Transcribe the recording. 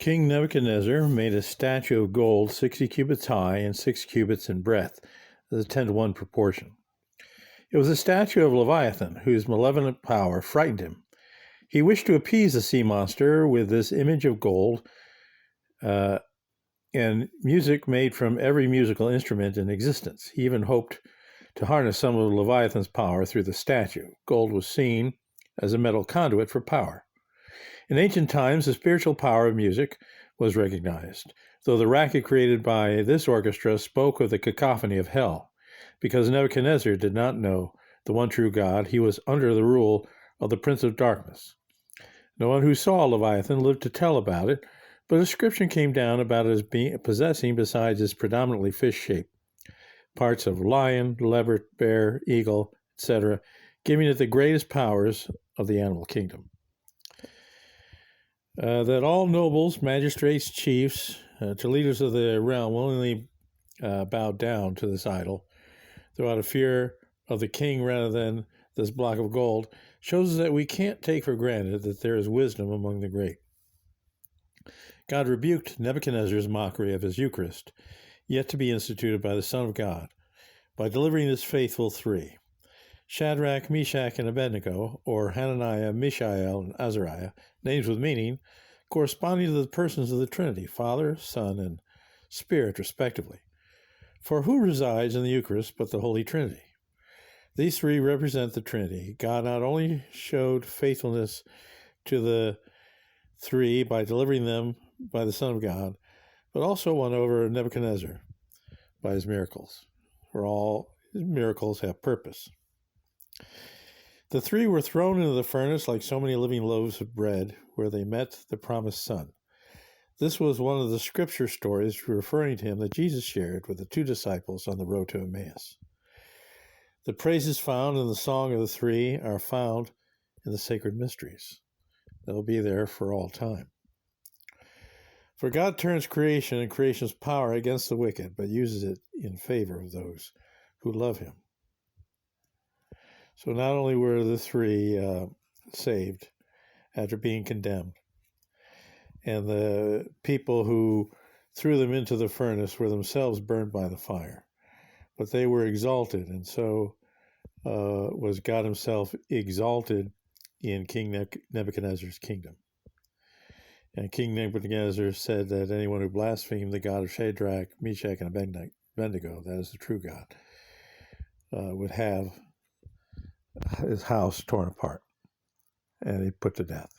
King Nebuchadnezzar made a statue of gold 60 cubits high and 6 cubits in breadth, as a 10-to-1 proportion. It was a statue of Leviathan, whose malevolent power frightened him. He wished to appease the sea monster with this image of gold and music made from every musical instrument in existence. He even hoped to harness some of Leviathan's power through the statue. Gold was seen as a metal conduit for power. In ancient times, the spiritual power of music was recognized, though the racket created by this orchestra spoke of the cacophony of hell. Because Nebuchadnezzar did not know the one true God, he was under the rule of the prince of darkness. No one who saw Leviathan lived to tell about it, but a description came down about it as possessing, besides its predominantly fish shape, parts of lion, leopard, bear, eagle, etc., giving it the greatest powers of the animal kingdom. That all nobles, magistrates, chiefs, to leaders of the realm willingly bowed down to this idol, though out of fear of the king rather than this block of gold, shows us that we can't take for granted that there is wisdom among the great. God rebuked Nebuchadnezzar's mockery of his Eucharist, yet to be instituted by the Son of God, by delivering his faithful three, Shadrach, Meshach, and Abednego, or Hananiah, Mishael, and Azariah, names with meaning, corresponding to the persons of the Trinity, Father, Son, and Spirit, respectively. For who resides in the Eucharist but the Holy Trinity? These three represent the Trinity. God not only showed faithfulness to the three by delivering them by the Son of God, but also won over Nebuchadnezzar by his miracles, for all his miracles have purpose. The three were thrown into the furnace like so many living loaves of bread, where they met the promised Son. This was one of the scripture stories referring to him that Jesus shared with the two disciples on the road to Emmaus. The praises found in the Song of the Three are found in the sacred mysteries. They'll be there for all time. For God turns creation and creation's power against the wicked, but uses it in favor of those who love him. So not only were the three saved after being condemned, and the people who threw them into the furnace were themselves burned by the fire, but they were exalted, and so was God himself exalted in King Nebuchadnezzar's kingdom. And King Nebuchadnezzar said that anyone who blasphemed the God of Shadrach, Meshach, and Abednego, that is the true God, would have his house torn apart and he put to death.